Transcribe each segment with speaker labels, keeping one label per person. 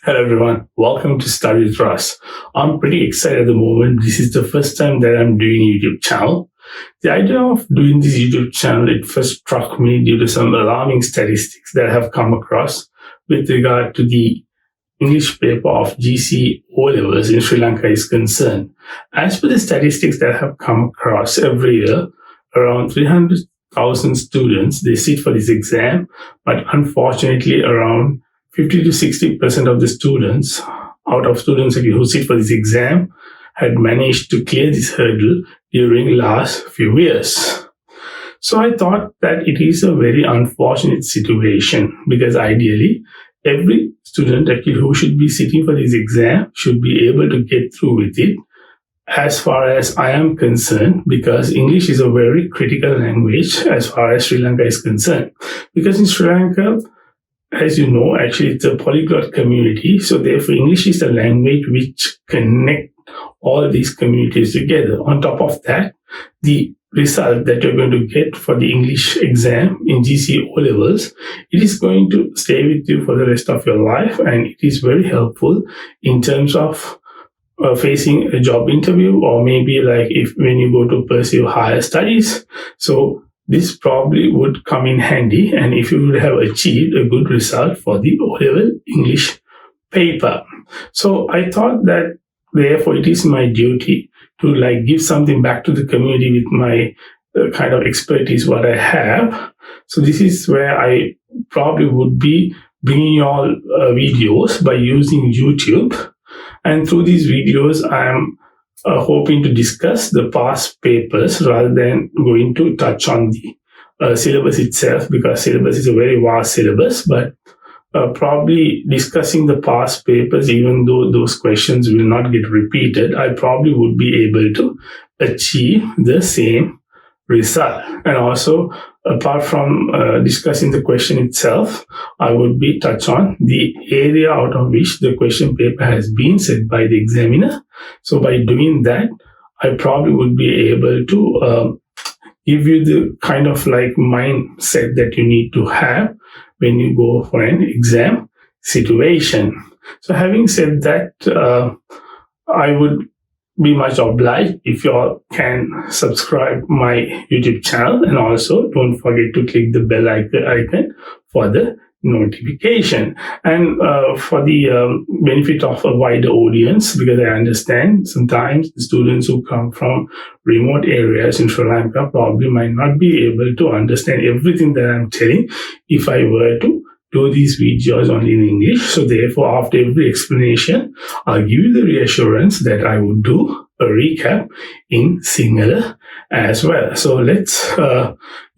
Speaker 1: Hello everyone, welcome to Study with Russ. I'm pretty excited at the moment. This is the first time that I'm doing a YouTube channel. The idea of doing this YouTube channel, it first struck me due to some alarming statistics that I have come across with regard to the English paper of GC O-levels in Sri Lanka is concerned. As per the statistics that I have come across every year, around 300,000 students, they sit for this exam, but unfortunately around 50 to 60% of the students, out of students who sit for this exam, had managed to clear this hurdle during last few years. So I thought that it is a very unfortunate situation because ideally, every student who should be sitting for this exam should be able to get through with it as far as I am concerned, because English is a very critical language as far as Sri Lanka is concerned. Because in Sri Lanka, as you know, actually it's a polyglot community. So therefore, English is the language which connect all these communities together. On top of that, the result that you're going to get for the English exam in GC O-levels, it is going to stay with you for the rest of your life. And it is very helpful in terms of facing a job interview, or maybe like if when you go to pursue higher studies. So this probably would come in handy, and if you would have achieved a good result for the O-level English paper. So I thought that therefore it is my duty to like give something back to the community with my kind of expertise what I have. So this is where I probably would be bringing you all videos by using YouTube. And through these videos, I'm hoping to discuss the past papers rather than going to touch on the syllabus itself, because syllabus is a very vast syllabus, but probably discussing the past papers, even though those questions will not get repeated, I probably would be able to achieve the same result. And also, apart from discussing the question itself, I would be touch on the area out of which the question paper has been set by the examiner. So by doing that, I probably would be able to give you the kind of like mindset that you need to have when you go for an exam situation. So having said that, I would be much obliged if you all can subscribe my YouTube channel, and also don't forget to click the bell icon for the notification. And for the benefit of a wider audience, because I understand sometimes the students who come from remote areas in Sri Lanka probably might not be able to understand everything that I'm telling if I were to do these videos only in English. So therefore, after every explanation, I'll give you the reassurance that I would do a recap in Sinhala as well. So let's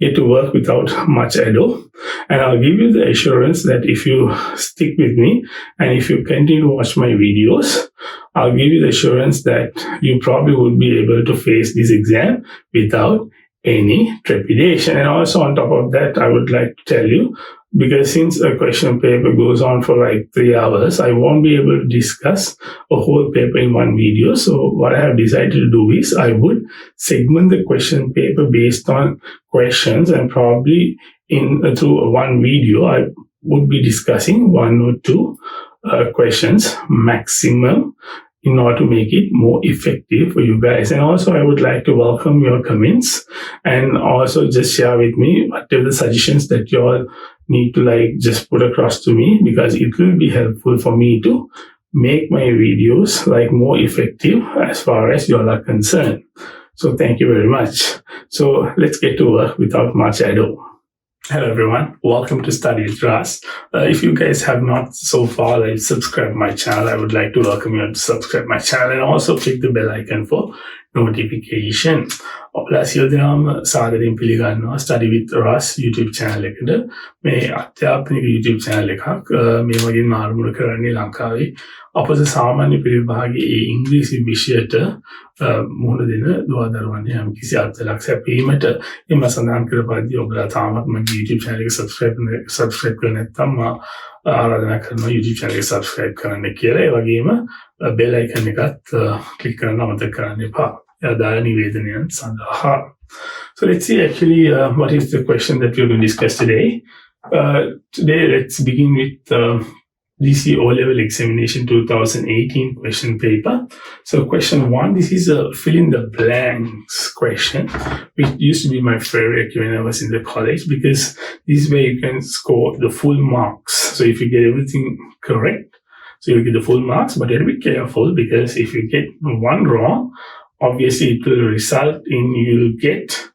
Speaker 1: get to work without much ado. And I'll give you the assurance that if you stick with me and if you continue to watch my videos, I'll give you the assurance that you probably would be able to face this exam without any trepidation. And also on top of that, I would like to tell you, because since a question paper goes on for like 3 hours, I won't be able to discuss a whole paper in one video. So what I have decided to do is I would segment the question paper based on questions, and probably through one video, I would be discussing 1 or 2 questions maximum, in order to make it more effective for you guys. And also, I would like to welcome your comments, and also just share with me whatever the suggestions that you all need to like just put across to me, because it will be helpful for me to make my videos like more effective as far as you all are concerned. So thank you very much. So let's get to work without much ado. Hello everyone, welcome to Study with Russ. If you guys have not so far like subscribed my channel, I would like to welcome you to subscribe my channel, and also click the bell icon for notification. ඔබලා සියලු දෙනාම සාදරයෙන් පිළිගන්නවා Study with Russ YouTube channel එකට. මේ අධ්‍යාපනික YouTube channel එකක්. මේ වගේ මාර්ගුණ කරන්නේ ලංකාවේ අපස සාමාන්‍ය පිළිවෙල භාගයේ ඉංග්‍රීසි විෂයට මුහුණ දෙන දුවදරුවන් යම්කිසි අත්දැකීමක් සැපීමට එම සඳහන් කරපද්දී ඔබලා තාමත් මගේ YouTube channel එක subscribe කරලා නැත්නම් ආරාධනා කරනවා YouTube channel එක subscribe කරන්න කියලා. ඒ වගේම bell icon එකත් click කරන්න අමතක කරන්න එපා. So let's see actually what is the question that we're going to discuss today. Today let's begin with DC O-Level Examination 2018 question paper. So question 1, this is a fill in the blanks question, which used to be my favorite when I was in the college, because this way you can score the full marks. So if you get everything correct, so you'll get the full marks, but you have to be careful, because if you get one wrong, obviously it will result in you'll get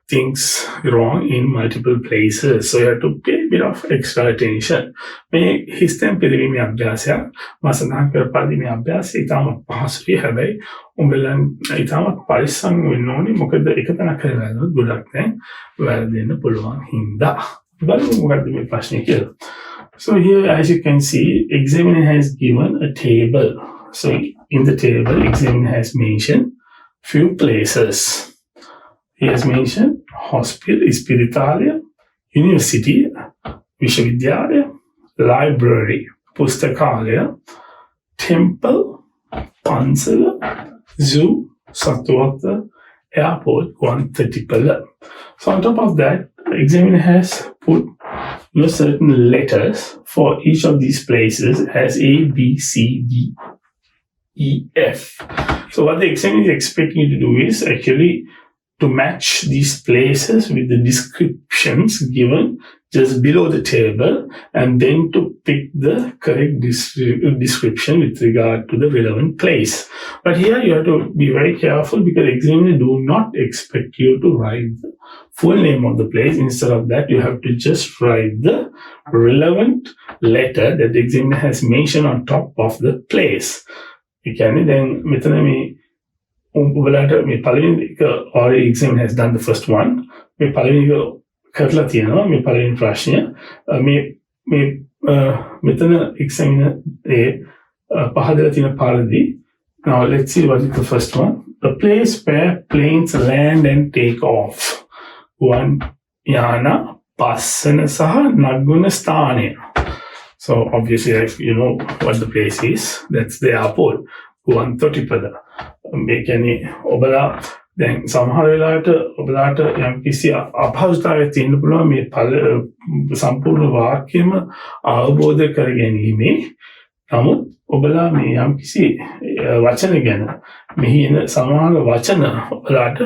Speaker 1: things wrong in multiple places. So you have to pay a bit of extra attention. මේ හිස්තැන් පිළිවීමේ අභ්‍යාසයක් මා සඳහන් කරපාදී මේ අභ්‍යාසය ඉතාමත් පහසුයි. හැබැයි උඹලන් ඉතාමත් පරිස්සම් වෙන්න ඕනේ. මොකද එක තැනක් කරලා ගොඩක් දැන් වැරදෙන්න පුළුවන් හින්දා. බලමු මොකද්ද මේ ප්‍රශ්නේ කියලා. So here, as you can see, examiner has given a table. So in the table, examiner has mentioned few places. He has mentioned hospital, Spiritalia, university, Vishwavidyalaya, library, Pustakalaya, temple, Pansala, zoo, Satwata, airport, 130 So on top of that, the examiner has put certain letters for each of these places as A, B, C, D, E, F. So what the examiner is expecting you to do is actually to match these places with the descriptions given just below the table, and then to pick the correct description with regard to the relevant place. But here you have to be very careful, because examiner do not expect you to write the full name of the place. Instead of that, you have to just write the relevant letter that the examiner has mentioned on top of the place. You can then මේ පළවෙනි එක already examiner has done the first one. මේ පළවෙනි එක කරලා තියෙනවා. මේ පළවෙනි ප්‍රශ්නය මේ මෙතන examiner පහදලා තියෙන පරිදි. Now let's see what is the first one. The place where planes land and take off. ගුවන් යාන පස්සන සහ නගුණ ස්ථානය. So obviously, you know what the place is. That's the airport. ගුවන් තොටිපළ. මේ කියන්නේ ඔබලා දැන් සමහර වෙලාවට ඔබලාට යම්කිසි අපහසුතාවයක් තියෙන්න පුළුවන් මේ සම්පූර්ණ වාක්‍යෙම අවබෝධ කර ගැනීමේ. නමුත් ඔබලා මේ යම්කිසි වචන ගැන මෙහි එන සමහර වචන ඔබලාට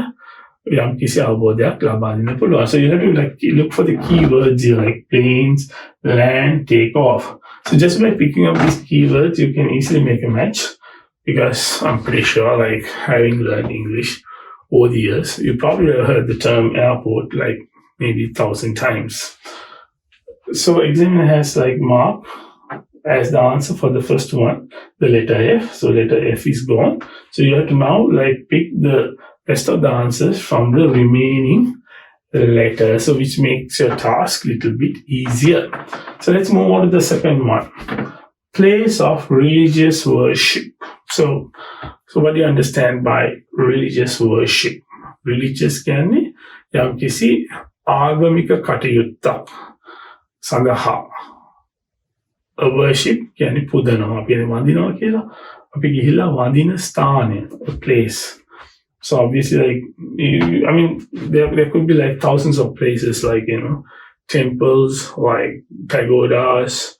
Speaker 1: යම්කිසි අවබෝධයක් ලබා දෙන්න පුළුවන්. So you have to look for the keywords here, like planes, land, take off. So just by picking up these keywords, you can easily make a match. Because I'm pretty sure, like, having learned English over the years, you probably have heard the term airport like maybe 1,000 times. So examiner has like marked as the answer for the first one, the letter F. So letter F is gone. So you have to now like pick the rest of the answers from the remaining letters, so which makes your task a little bit easier. So let's move on to the second one. Place of religious worship. So what do you understand by religious worship? Religious කියන්නේ යම්කිසි ආගමික කටයුත්තක් සඳහා. A worship කියන්නේ පුදනවා. අපි වඳිනවා කියලා. අපි ගිහිල්ලා වඳින ස්ථානය, a place. So obviously, like, I mean, there could be like thousands of places, like, you know, temples, like pagodas,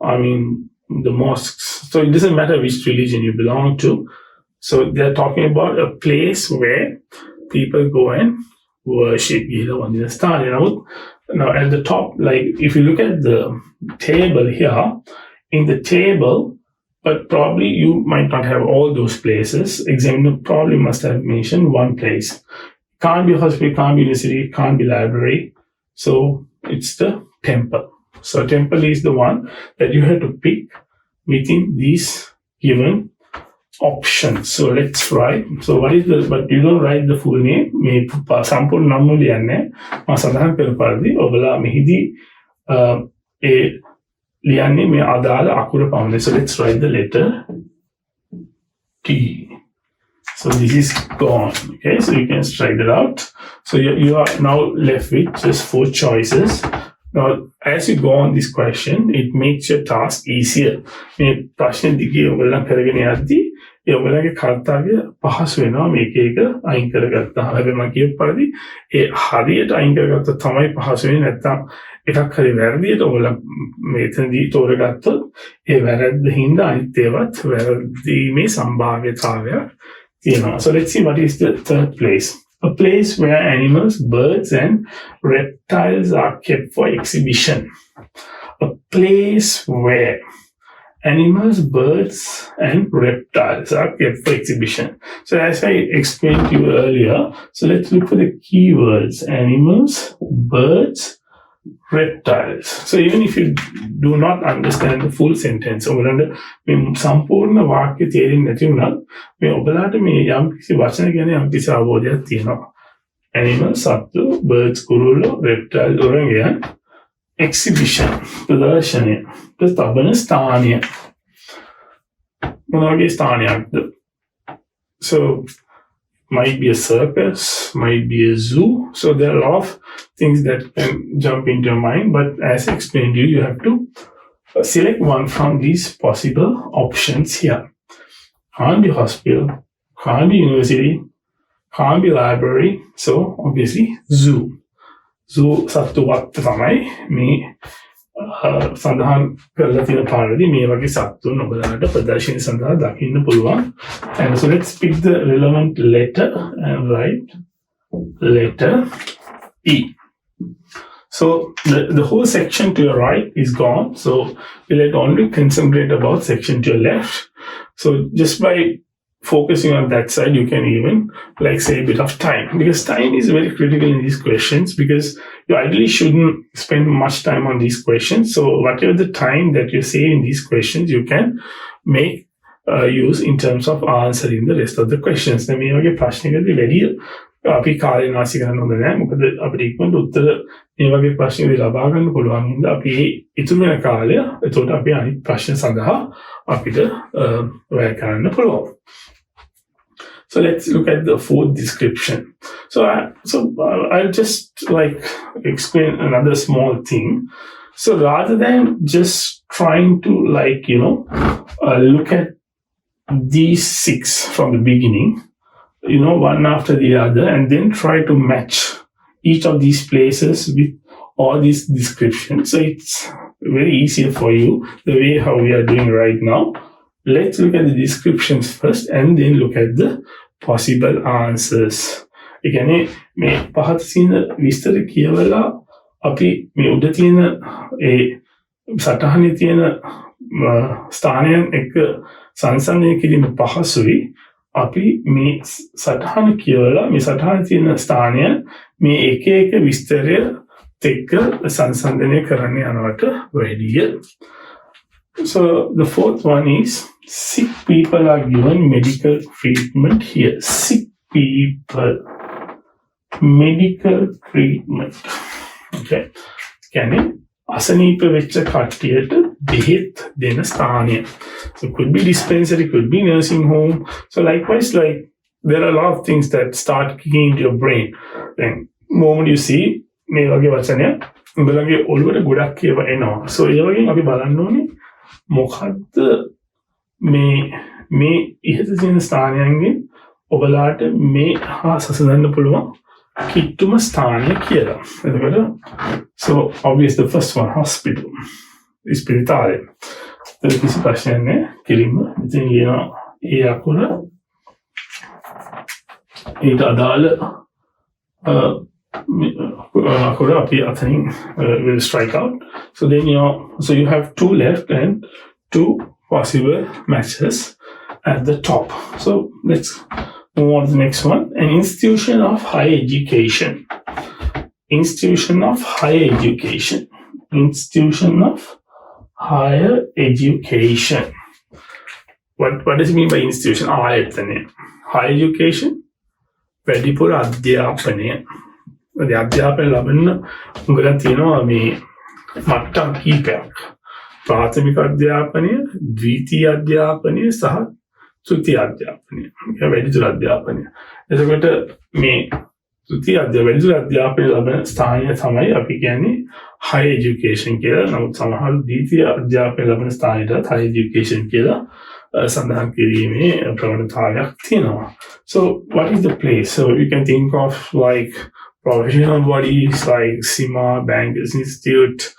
Speaker 1: I mean, the mosques. So it doesn't matter which religion you belong to. So they're talking about a place where people go and worship. Now at the top, like if you look at the table here, in the table, but probably you might not have all those places. Examiner probably must have mentioned one place. Can't be hospital, can't be university, can't be library. So it's the temple. So temple is the one that you have to pick within these given options. So let's write. So what is the, but you don't write the full name. මේ සම්පූර්ණ නම ලියන්නේ. මම සඳහන් කර පරිදි ඔබලා මෙහිදී ලියන්නේ මේ අදාළ අකුර පමණයි. So let's write the letter T. So this is gone. Okay, so you can strike that out. So you are now left with just 4 choices. Now, as you go on this question, it makes your task easier. මේ ප්‍රශ්න දිගේ ඔයගොල්ලන් කරගෙන යද්දී ඒ ඔයගොල්ලන්ගේ කර්තව්‍ය පහසු වෙනවා මේක එක අයින් කරගත්තා. හැබැයි මම කියපු පරිදි ඒ හරියට අයින් කරගත්තා තමයි පහසු වෙන්නේ. නැත්නම් එකක් හරි වැරදියට ඔයාලා මෙතනදී තෝරගත්තොත් ඒ වැරද්ද හින්දා අනිත් ඒවාත් වැරදීමේ සම්භාව්‍යතාවයක් තියෙනවා. So let's see what is the third place. A place where animals, birds and reptiles are kept for exhibition. A place where animals, birds and reptiles are kept for exhibition. So as I explained to you earlier, so let's look for the keywords: animals, birds, reptiles. So even if you do not understand the full sentence, ඔයගොල්ලන්ට මේ සම්පූර්ණ වාක්‍ය තේරෙන්නේ නැති වුණත් මේ ඔබලාට මේ යම් කිසි වචන ගැන යම් කිසි අවබෝධයක් තියෙනවා. Animals, සත්තු, birds, කුරුල්ලෝ, reptiles, ඔරංගයන්, exhibition, ප්‍රදර්ශනය, තබන ස්ථානය. මොන වගේ ස්ථානයක්ද? So might be a circus, might be a zoo. So there are a lot of things that can jump into your mind. But as I explained to you, you have to select one from these possible options here. Can't be hospital, can't be university, can't be library. So obviously zoo. Zoo සත්තුවක් තමයි මේ සඳහන් කරලා තියෙන පාරදී මේ වගේ සත්තුන් ඔබලාට ප්‍රදර්ශන සඳහා දකින්න පුළුවන්. And so let's pick the relevant letter and write letter E. So the whole section to your right is gone. So we'll only concentrate about section to your left. So just by focusing on that side, you can even save a bit of time, because time is very critical in these questions, because you ideally shouldn't spend much time on these questions. So whatever the time that you save in these questions, you can make use in terms of answering the rest of the questions. මේ වගේ ප්‍රශ්නයකදී වැඩි අපි කාලය නාස්ති කරන්න හොඳ නැහැ. මොකද අපිට ඉක්මනට උත්තර මේ වගේ ප්‍රශ්නවලදී ලබා ගන්න පුළුවන් හින්දා අපි ඉතුරු වෙන කාලය එතකොට අපි අනිත් ප්‍රශ්න සඳහා අපිට වැය කරන්න පුළුවන්. So let's look at the fourth description. So I'll just explain another small thing. So rather than just trying to look at these 6 from the beginning, one after the other, and then try to match each of these places with all these descriptions. So it's very easier for you the way how we are doing right now. Let's look at the descriptions first and then look at the possible answers. ඒ කියන්නේ මේ පහත තියෙන විස්තර කියවලා අපි මේ උඩ තියෙන ඒ සටහනේ තියෙන ස්ථානයන් එක්ක සංසන්දනය කිරීම පහසුයි. අපි මේ සටහන කියවලා මේ සටහනේ තියෙන ස්ථානයන් මේ එක එක විස්තරය එක්ක සංසන්දනය කරන්න යනවට වැඩිය. So the fourth one is sick people are given medical treatment here. Sick people, medical treatment. Okay. Can it? අසනීප වෙච්ච කට්ටියට බෙහෙත් දෙන ස්ථානය. So it could be dispensary, could be nursing home. So likewise, there are a lot of things that start kicking into your brain. Then moment you see මේ වගේ වචනය උඹලගේ ඔළුවට ගොඩක් ඒවා එනවා. So ඒ වගේ අපි බලන්න ඕනේ මොකද්ද මේ ඉහත තියෙන ස්ථානයන්ගෙන් ඔබලාට මේ හා සසඳන්න පුළුවන් කිට්ටුම ස්ථානය කියලා. එතකොට so obviously the first one, hospital. ඉස්පිරිතාලය. ඒක කිසි ප්‍රශ්නයක් නැහැ. කෙලින්ම මෙතන ලියනවා ඒ අකුර ඊට අදාළ අකුර අපි අතනින් will strike out. So then you have 2 left and 2 possible matches at the top. So let's move on to the next one. An institution of higher education. Institution of higher education. Institution of higher education. What does it mean by institution? Higher education. වැඩිපුර අධ්‍යාපනය. අධ්‍යාපනය ලබන්න උගලක් තියෙනවා මේ මට්ටම් කීපයක්. ප්‍රාථමික අධ්‍යාපනය, ද්විතීය අධ්‍යාපනය සහ තෘතීය අධ්‍යාපනය. වැඩිදුර අධ්‍යාපනය. එතකොට මේ වැඩිදුර අධ්‍යාපනය ලබන ස්ථානය තමයි අපි කියන්නේ higher education කියලා. නමුත් සමහර ද්විතීය අධ්‍යාපනය ලබන ස්ථානයට higher education කියලා සඳහන් කිරීමේ ප්‍රවණතාවයක් තියෙනවා. So what is the place? So you can think of professional bodies like CIMA, Bankers Institute,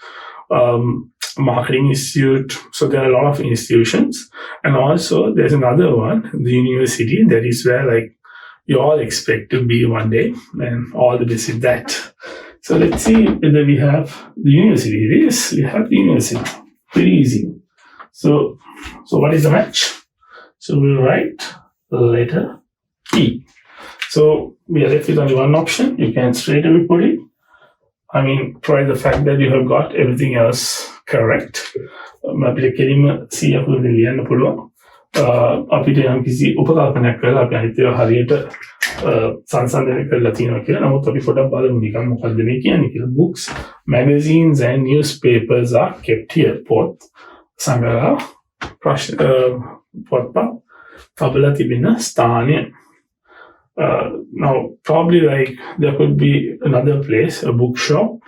Speaker 1: Marketing Institute. So there are a lot of institutions. And also there's another one, the university, that is where like you all expect to be one day, and all the best with that. So let's see whether we have the university. Yes, we have the university. Pretty easy. So what is the match? So we'll write the letter E. So we are left with only one option. You can straight away put it. I mean, try the fact that you have got everything else correct. අපිට කෙලින්ම 100ක් වලින් ලියන්න පුළුවන්. අපිට යම් කිසි උපකල්පනයක් කරලා අපි අනිත් ඒවා හරියට සංසන්දනය කරලා තියෙනවා කියලා. නමුත් අපි පොඩ්ඩක් බලමු නිකන් මොකද්ද මේ කියන්නේ කියලා. Books, magazines and newspapers are kept here. පොත් සංග්‍රහ පොත්පත් තබලා තිබෙන ස්ථානය. Now probably like there could be another place, a bookshop,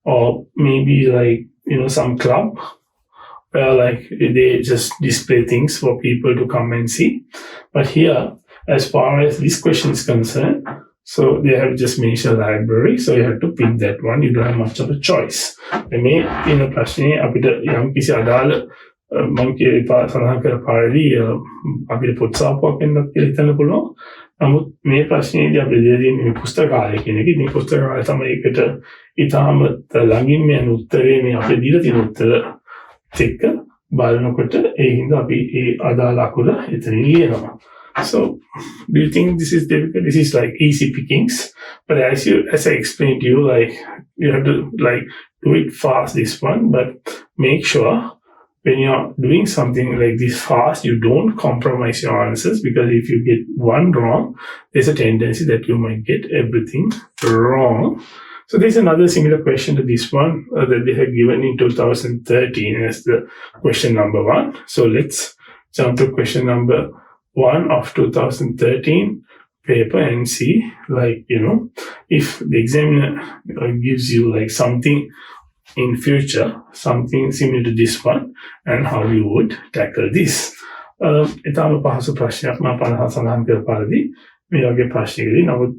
Speaker 1: or maybe like some club where like they just display things for people to come and see. But here, as far as this question is concerned, so they have just mentioned library, so you have to pick that one. You don't have much of a choice. මේ තියෙන ප්‍රශ්නේ අපිට යම් කිසි අදාළ මම සඳහන් කර පරිදි අපිට පොත් සාප්පුවක් වෙන්නත් කියලා හිතන්න පුළුවන්. නමුත් මේ ප්‍රශ්නේදී අපි දෙදින් මේ පුස්තකාලය කියන එක. ඉතින් පුස්තකාලය තමයි ඒකට ඊටාම ළඟින්ම යන උත්තරේ මේ අපේ දීලා තියෙන උත්තර එක්ක බලනකොට ඒ හින්දා අපි ඒ අදාළ අකුර එතනින් ලියනවා. So do you think this is difficult? This is like easy pickings, but as I explained to you, like you have to like do it fast, this one, but make sure when you're doing something like this fast, you don't compromise your answers, because if you get one wrong, there's a tendency that you might get everything wrong. So there's another similar question to this one that they have given in 2013 as the question number 1. So let's jump to question number 1 of 2013 paper and see, like, if the examiner gives you like something in future, something similar to this one, and how you would tackle this. ඉතාලම පහසු ප්‍රශ්නයක් මම පනහ සඳහන් කර පරිදි මේ වගේ ප්‍රශ්නයකදී නමුත්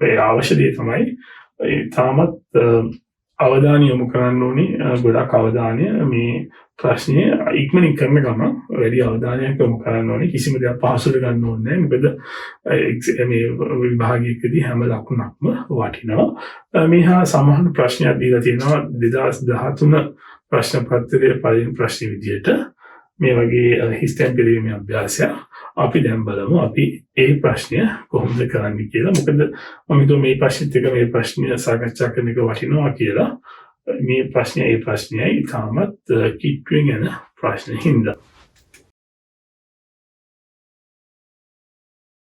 Speaker 1: ඒ අවශ්‍ය දේ තමයි ඉතාමත් අවධානය යොමු කරන්න ඕනේ. ගොඩක් අවධානය මේ ප්‍රශ්නය ඉක්මනින් කරන ගමන් වැඩි අවධානයක් යොමු කරන්න ඕනේ. කිසිම දෙයක් පහසුට ගන්න ඕනේ නැහැ. මොකද මේ විභාගයකදී හැම ලකුණක්ම වටිනවා. මේ හා සමාන ප්‍රශ්නයක් දීලා තියෙනවා 2013 ප්‍රශ්න පත්‍රයේ පළවෙනි ප්‍රශ්නේ විදියට. මේ වගේ හිස්තැන් පිළිවීමේ අභ්‍යාසයක්. අපි දැන් බලමු අපි ඒ ප්‍රශ්නය කොහොමද කරන්නේ කියලා. මොකද මම හිතුවා මේ ප්‍රශ්නෙත් එක මේ ප්‍රශ්නය සාකච්ඡා කරන එක වටිනවා කියලා. මේ ප්‍රශ්නය ඒ ප්‍රශ්නයයි තාමත් කිට්ටුවෙන් යන ප්‍රශ්න හින්දා.